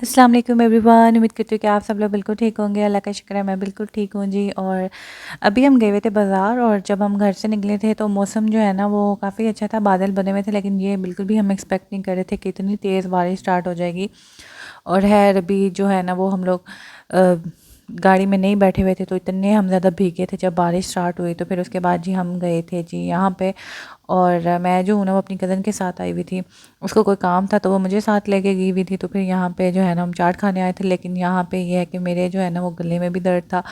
अस्सलाम वालेकुम एवरीवन। उम्मीद करती हूँ कि आप सब लोग बिल्कुल ठीक होंगे। अल्लाह का शुक्र है मैं बिल्कुल ठीक हूँ जी। और अभी हम गए हुए थे बाज़ार और जब हम घर से निकले थे तो मौसम जो है ना वो काफ़ी अच्छा था, बादल बने हुए थे, लेकिन ये बिल्कुल भी हम एक्सपेक्ट नहीं कर रहे थे कि इतनी तेज़ बारिश स्टार्ट हो जाएगी। और है अभी जो है ना वो हम लोग गाड़ी में नहीं बैठे हुए थे तो इतने हम ज़्यादा भीगे थे जब बारिश स्टार्ट हुई। तो फिर उसके बाद जी हम गए थे जी यहाँ पे। और मैं जो हूँ ना वो अपनी कज़न के साथ आई हुई थी, उसको कोई काम था तो वो मुझे साथ लेके गई हुई थी। तो फिर यहाँ पे जो है ना हम चाट खाने आए थे, लेकिन यहाँ पे ये है कि मेरे जो है ना वो गले में भी दर्द था।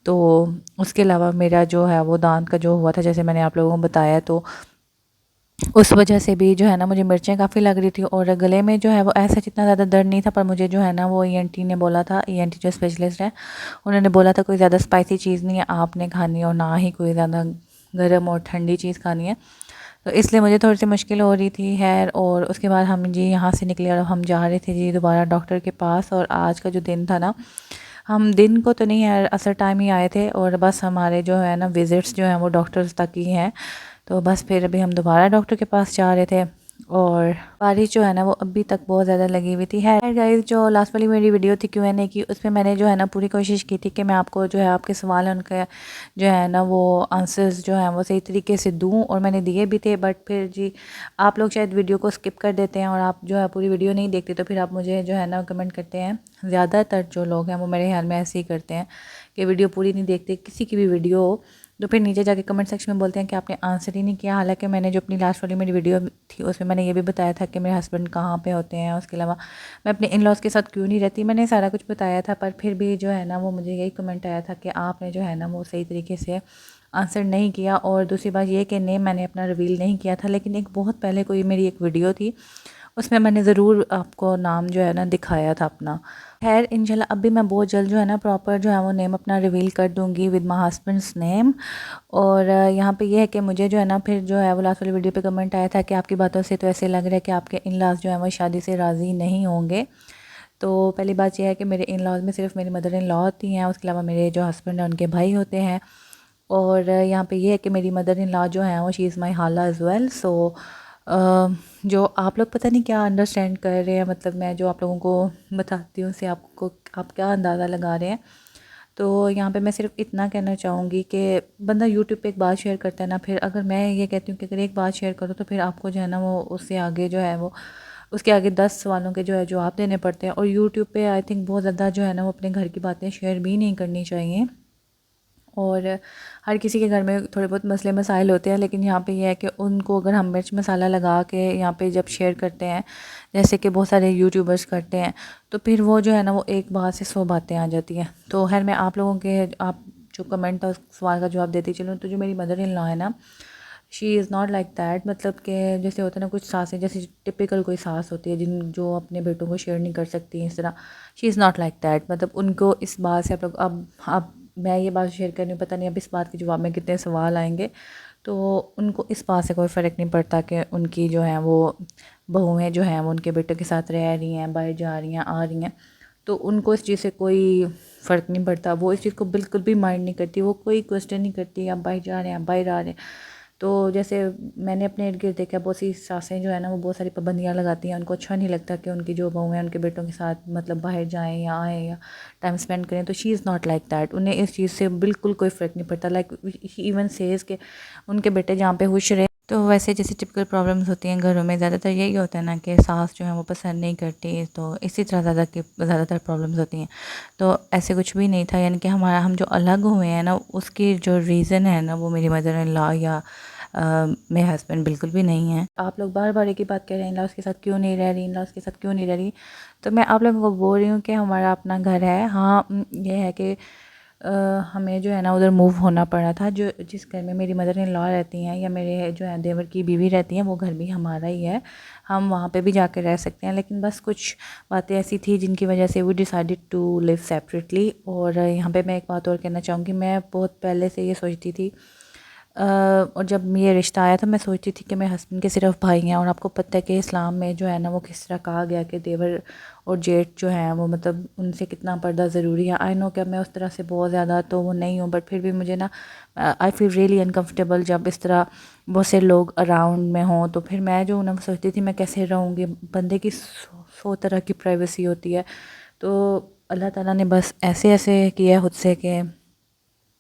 तो उसके अलावा मेरा जो है वो दांत का जो हुआ था, जैसे मैंने आप लोगों को बताया, तो उस वजह से भी जो है ना मुझे मिर्चें काफ़ी लग रही थी। और गले में जो है वो ऐसा जितना ज़्यादा दर्द नहीं था, पर मुझे जो है ना वो ईएनटी ने बोला था, ईएनटी जो स्पेशलिस्ट है उन्होंने बोला था कोई ज़्यादा स्पाइसी चीज़ नहीं है आपने खानी, और ना ही कोई ज़्यादा गर्म और ठंडी चीज़ खानी है। तो इसलिए मुझे थोड़ी सी मुश्किल हो रही थी खैर। और उसके बाद हम जी यहाँ से निकले और हम जा रहे थे जी दोबारा डॉक्टर के पास। और आज का जो दिन था ना, हम दिन को तो नहीं यार असर टाइम ही आए थे, और बस हमारे जो है ना विज़िट्स जो हैं वो डॉक्टर्स तक ही हैं। तो बस फिर अभी हम दोबारा डॉक्टर के पास जा रहे थे। और बारिश जो है ना वो अभी तक बहुत ज़्यादा लगी हुई थी। है गाइस, जो लास्ट वाली मेरी वीडियो थी Q&A की, उसमें मैंने जो है ना पूरी कोशिश की थी कि मैं आपको जो है आपके सवाल हैं उनके जो है ना वो आंसर्स जो हैं वो सही तरीके से दूं, और मैंने दिए भी थे। बट फिर जी आप लोग शायद वीडियो को स्किप कर देते हैं और आप जो है पूरी वीडियो नहीं देखते, तो फिर आप मुझे जो है ना कमेंट करते हैं। ज़्यादातर जो लोग हैं वो मेरे ख्याल में ऐसे ही करते हैं कि वीडियो पूरी नहीं देखते, किसी की भी वीडियो हो तो फिर नीचे जाके कमेंट सेक्शन में बोलते हैं कि आपने आंसर ही नहीं किया। हालांकि मैंने जो अपनी लास्ट वाली मेरी वीडियो थी उसमें मैंने ये भी बताया था कि मेरे हस्बैंड कहाँ पे होते हैं, उसके अलावा मैं अपने इन लॉज़ के साथ क्यों नहीं रहती, मैंने सारा कुछ बताया था। पर फिर भी जो है ना वो मुझे यही कमेंट आया था कि आपने जो है ना वो सही तरीके से आंसर नहीं किया। और दूसरी बात ये कि नेम मैंने अपना रिवील नहीं किया था, लेकिन एक बहुत पहले कोई मेरी एक वीडियो थी उसमें मैंने ज़रूर आपको नाम जो है ना दिखाया था अपना। खैर इंशाल्लाह अभी मैं बहुत जल्द जो है ना प्रॉपर जो है वो नेम अपना रिवील कर दूँगी विद माई हस्बैंड्स नेम। और यहाँ पे ये है कि मुझे जो है ना फिर जो है वो लास्ट वाली वीडियो पे कमेंट आया था कि आपकी बातों से तो ऐसे लग रहा है कि आपके इन लॉज़ जो है वो शादी से राज़ी नहीं होंगे। तो पहली बात यह है कि मेरे इन लॉज़ में सिर्फ मेरी मदर इन लॉ होती हैं, उसके अलावा मेरे जो हस्बैंड हैं उनके भाई होते हैं। और यहाँ पे ये है कि मेरी मदर इन लॉ जो है वो शी इज़ माई हाला एज़ वेल। सो जो आप लोग पता नहीं क्या अंडरस्टैंड कर रहे हैं, मतलब मैं जो आप लोगों को बताती हूँ उससे आपको आप क्या अंदाज़ा लगा रहे हैं। तो यहाँ पे मैं सिर्फ इतना कहना चाहूँगी कि बंदा यूट्यूब पे एक बात शेयर करता है ना, फिर अगर मैं ये कहती हूँ कि अगर एक बात शेयर करो तो फिर आपको जो है ना वो उससे आगे जो है वो उसके आगे 10 सवालों के जो है जवाब देने पड़ते हैं। और यूट्यूब पे आई थिंक बहुत ज़्यादा जो है ना वो अपने घर की बातें शेयर भी नहीं करनी चाहिए। और हर किसी के घर में थोड़े बहुत मसले मसाइल होते हैं, लेकिन यहाँ पे ये है कि उनको अगर हम मिर्च मसाला लगा के यहाँ पे जब शेयर करते हैं, जैसे कि बहुत सारे यूट्यूबर्स करते हैं, तो फिर वो जो है ना वो एक बात से 100 बातें आ जाती हैं। तो खैर मैं आप लोगों के आप जो कमेंट था उस सवाल का जवाब देती चलूँ। तो जो मेरी मदर इन लॉ है ना, she is not like that, मतलब कि जैसे होता है ना कुछ सासें जैसे टिपिकल कोई सास होती है जिन जो अपने बेटों को शेयर नहीं कर सकती इस तरह, she is not like that. मतलब उनको इस बात से आप लोग अब मैं ये बात शेयर कर रही हूँ, पता नहीं अब इस बात के जवाब में कितने सवाल आएंगे। तो उनको इस बात से कोई फ़र्क नहीं पड़ता कि उनकी जो है वो बहुएँ जो हैं वो उनके बेटों के साथ रह रही हैं, बाहर जा रही हैं, आ रही हैं। तो उनको इस चीज़ से कोई फ़र्क नहीं पड़ता, वो इस चीज़ को बिल्कुल भी माइंड नहीं करती, वो कोई क्वेश्चन नहीं करती आप बाहर जा रहे हैं, बाहर आ रहे हैं। तो जैसे मैंने अपने इर्द गिर्द देखा बहुत सी सासें जो है ना वो बहुत सारी पाबंदियाँ लगाती हैं, उनको अच्छा नहीं लगता कि उनकी जो बहू हैं उनके बेटों के साथ मतलब बाहर जाएं या आएँ या टाइम स्पेंड करें। तो she is not like that, उन्हें इस चीज़ से बिल्कुल कोई फ़र्क नहीं पड़ता। लाइक इवन सेज़ के उनके बेटे जहाँ पे खुश रहे। तो वैसे जैसे टिपिकल प्रॉब्लम्स होती हैं घरों में, ज़्यादातर यही होता है ना कि सास जो है वो पसंद नहीं करती, तो इसी तरह ज़्यादातर प्रॉब्लम्स होती हैं। तो ऐसे कुछ भी नहीं था, यानी कि हम जो अलग हुए हैं ना उसकी जो रीज़न है ना वो मेरी मदर इन लॉ या मेरे हस्बैंड बिल्कुल भी नहीं है। आप लोग बार बार एक ही बात कह रहे हैं, इन लॉज़ के साथ क्यों नहीं रह रही, इन लॉज़ के साथ क्यों नहीं रह रही। तो मैं आप लोगों को बोल रही हूँ कि हमारा अपना घर है। हाँ ये है कि हमें जो है ना उधर मूव होना पड़ा था। जो जिस घर में मेरी मदर इन लॉ रहती हैं या मेरे जो है देवर की बीवी रहती हैं वो घर भी हमारा ही है, हम वहाँ पे भी जाकर रह सकते हैं। लेकिन बस कुछ बातें ऐसी थी जिनकी वजह से we decided to live separately. और यहाँ पे मैं एक बात और कहना चाहूँगी, मैं बहुत पहले से ये सोचती थी और जब ये रिश्ता आया था मैं सोचती थी कि मेरे हस्बैंड के सिर्फ भाई हैं। और आपको पता है कि इस्लाम में जो है ना वो किस तरह कहा गया कि देवर और जेठ जो हैं वो मतलब उनसे कितना पर्दा ज़रूरी है। आई नो कि मैं उस तरह से बहुत ज़्यादा तो वो नहीं हूँ, बट फिर भी मुझे ना आई फील रियली अनकम्फर्टेबल जब इस तरह बहुत से लोग अराउंड में हों। तो फिर मैं जो ना सोचती थी मैं कैसे रहूँगी, बंदे की 100 तरह की प्राइवेसी होती है। तो अल्लाह ताला ने बस ऐसे ऐसे किया है खुद से कि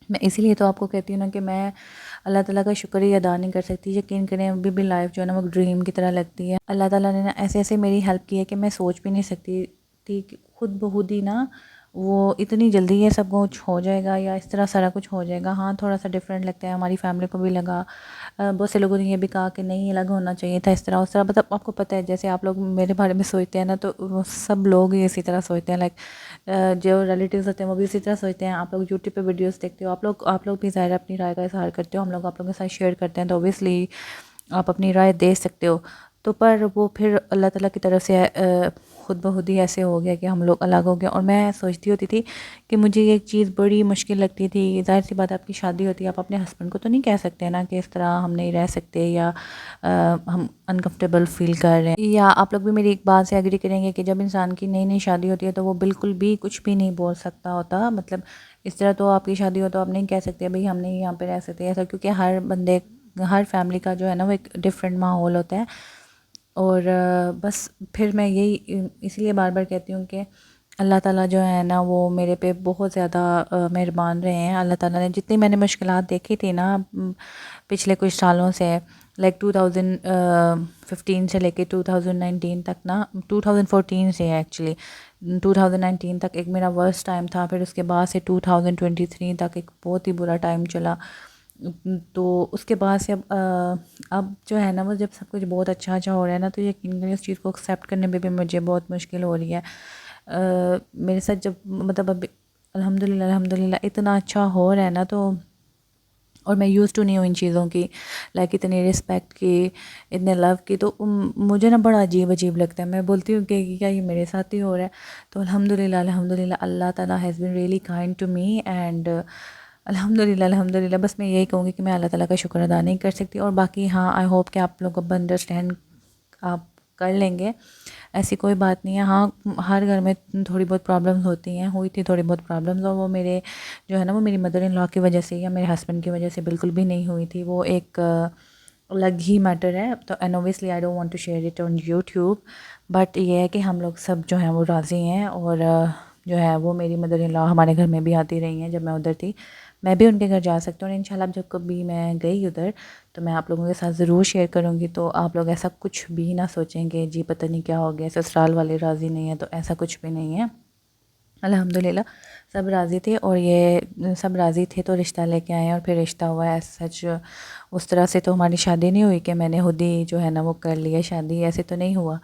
मैं इसीलिए तो आपको कहती हूँ ना कि मैं अल्लाह ताला का शुक्र ही अदा नहीं कर सकती। यकीन करें अभी भी लाइफ जो है ना वो ड्रीम की तरह लगती है। अल्लाह ताला ने ना ऐसे ऐसे मेरी हेल्प की है कि मैं सोच भी नहीं सकती थी कि खुद ब खुद ही ना वो इतनी जल्दी ये सब कुछ हो जाएगा या इस तरह सारा कुछ हो जाएगा। हाँ, थोड़ा सा डिफरेंट लगता है, हमारी फैमिली को भी लगा। बहुत से लोगों ने ये भी कहा कि नहीं अलग होना चाहिए था, इस तरह उस तरह। मतलब आपको पता है जैसे आप लोग मेरे बारे में सोचते हैं ना, तो वो सब लोग ही इसी तरह सोचते हैं। लाइक जो रिलेटिव्स होते हैं वो भी इसी तरह सोचते हैं। आप लोग यूट्यूब पे वीडियोस देखते हो, आप लोग भी ज़ाहिर अपनी राय का इजहार करते हो, हम लोग आप लोगों के साथ शेयर करते हैं, तो ओबियसली आप अपनी राय दे सकते हो। तो पर वो फिर अल्लाह ताला की तरफ से खुद ब खुद ही ऐसे हो गया कि हम लोग अलग हो गए। और मैं सोचती होती थी कि मुझे ये चीज़ बड़ी मुश्किल लगती थी। ज़ाहिर सी बात, आपकी शादी होती है, आप अपने हस्बैंड को तो नहीं कह सकते ना कि इस तरह हम नहीं रह सकते या हम अनकंफर्टेबल फ़ील कर रहे हैं। या आप लोग भी मेरी एक बात से एग्री करेंगे कि जब इंसान की नई नई शादी होती है तो वो बिल्कुल भी कुछ भी नहीं बोल सकता होता। मतलब इस तरह तो आपकी शादी हो तो आप नहीं कह सकते भाई हम नहीं यहाँ पे रह सकते ऐसा, क्योंकि हर फैमिली का जो है ना वो एक डिफरेंट माहौल होता है। और बस फिर मैं यही इसलिए बार बार कहती हूँ कि अल्लाह ताला जो है ना वो मेरे पे बहुत ज़्यादा मेहरबान रहे हैं। अल्लाह ताला ने जितनी मैंने मुश्किलात देखी थी ना पिछले कुछ सालों से, लाइक 2015 से लेके 2019 तक ना, 2014 से एक्चुअली 2019 तक एक मेरा वर्स्ट टाइम था। फिर उसके बाद से 2023 तक एक बहुत ही बुरा टाइम चला। तो उसके बाद से अब जो है ना वो जब सब कुछ बहुत अच्छा अच्छा हो रहा है ना, तो यकीन करिए उस चीज़ को एक्सेप्ट करने में भी मुझे बहुत मुश्किल हो रही है। मेरे साथ जब मतलब अब अल्हम्दुलिल्लाह अल्हम्दुलिल्लाह इतना अच्छा हो रहा है ना, तो और मैं यूज़ टू नहीं हूँ इन चीज़ों की, लाइक इतनी रिस्पेक्ट की, इतने लव की। तो मुझे ना बड़ा अजीब अजीब लगता है। मैं बोलती हूँ कि क्या ये मेरे साथ ही हो रहा है। तो अल्हम्दुलिल्लाह अल्हम्दुलिल्लाह अल्लाह ताला has been really kind to me and अल्हम्दुलिल्लाह अल्हम्दुलिल्लाह। बस मैं यही कहूँगी कि मैं अल्लाह ताला का शुक्र अदा नहीं कर सकती। और बाकी हाँ, आई होप कि आप लोग अब अंडरस्टैंड आप कर लेंगे, ऐसी कोई बात नहीं है। हाँ, हर घर में थोड़ी बहुत प्रॉब्लम्स होती हैं, हुई थी थोड़ी बहुत प्रॉब्लम्स, और वो मेरे जो है ना वो मेरी मदर इन लॉ की वजह से या मेरे हस्बैंड की वजह से बिल्कुल भी नहीं हुई थी। वो एक अलग ही मैटर है। तो and obviously I don't want to share it on YouTube, but ये है कि हम लोग सब जो हैं वो राज़ी हैं। और जो है वो मेरी मदर इन लॉ हमारे घर में भी आती रही हैं जब मैं उधर थी। मैं भी उनके घर जा सकती हूँ और इंशाल्लाह जब कभी मैं गई उधर तो मैं आप लोगों के साथ ज़रूर शेयर करूँगी। तो आप लोग ऐसा कुछ भी ना सोचेंगे जी पता नहीं क्या हो गया, ससुराल वाले राज़ी नहीं है, तो ऐसा कुछ भी नहीं है। अल्हम्दुलिल्लाह सब राज़ी थे, और ये सब राज़ी थे तो रिश्ता लेके आए और फिर रिश्ता हुआ है। सच उस तरह से तो हमारी शादी नहीं हुई कि मैंने खुद ही जो है ना वो कर लिया शादी, ऐसे तो नहीं हुआ।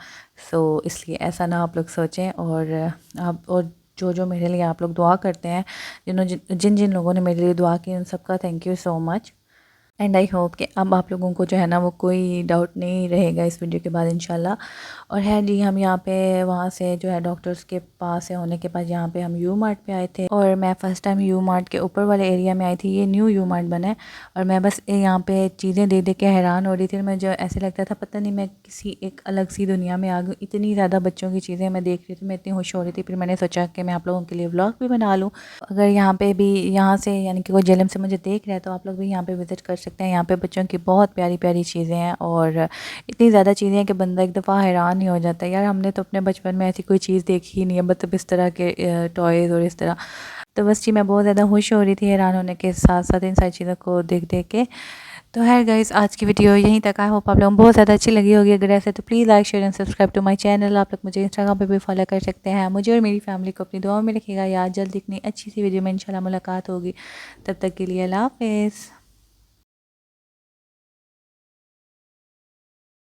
सो इसलिए ऐसा ना आप लोग सोचें। और आप और जो जो मेरे लिए आप लोग दुआ करते हैं, जिन जिन लोगों ने मेरे लिए दुआ की, उन सबका thank you so much. And I hope कि अब आप लोगों को जो है ना वो कोई डाउट नहीं रहेगा इस वीडियो के बाद इंशाल्लाह। और है जी, हम यहाँ पे वहाँ से जो है डॉक्टर्स के पास से होने के बाद यहाँ पे हम यू मार्ट पे आए थे। और मैं फ़र्स्ट टाइम यू मार्ट के ऊपर वाले एरिया में आई थी। ये न्यू यू मार्ट बना है और मैं बस यहाँ पे चीज़ें दे दे के हैरान हो रही थी। मुझे ऐसे लगता था पता नहीं मैं किसी एक अलग सी दुनिया में आ गई। इतनी ज़्यादा बच्चों की चीज़ें मैं देख रही थी, मैं इतनी खुश हो रही थी। फिर मैंने सोचा कि मैं आप लोगों के लिए व्लॉग भी बना लूँ। अगर यहाँ पे भी यहाँ से यानी कि कोई जेलम से मुझे देख रहा है तो आप लोग भी यहाँ पे विज़िट कर सकते हैं। यहाँ पे बच्चों की बहुत प्यारी प्यारी चीज़ें हैं और इतनी ज़्यादा चीज़ें हैं कि बंदा एक दफ़ा हैरान ही हो जाता है। यार हमने तो अपने बचपन में ऐसी कोई चीज़ देखी ही नहीं है, मतलब इस तरह के टॉयज़ और इस तरह। तो बस जी मैं बहुत ज़्यादा खुश हो रही थी हैरान होने के साथ साथ इन सारी चीज़ों को देख देख के। तो है गाइस, आज की वीडियो यहीं तक। आई होप आप लोगों को बहुत ज़्यादा अच्छी लगी होगी। अगर ऐसे तो please like share and subscribe to my channel. आप लोग मुझे इंस्टाग्राम पे भी फॉलो कर सकते हैं। मुझे और मेरी फैमिली को अपनी दुआओं में रखिएगा यार। जल्द एक नई अच्छी सी वीडियो में इंशाल्लाह मुलाकात होगी। तब तक के लिए अल्लाह हाफ़िज़।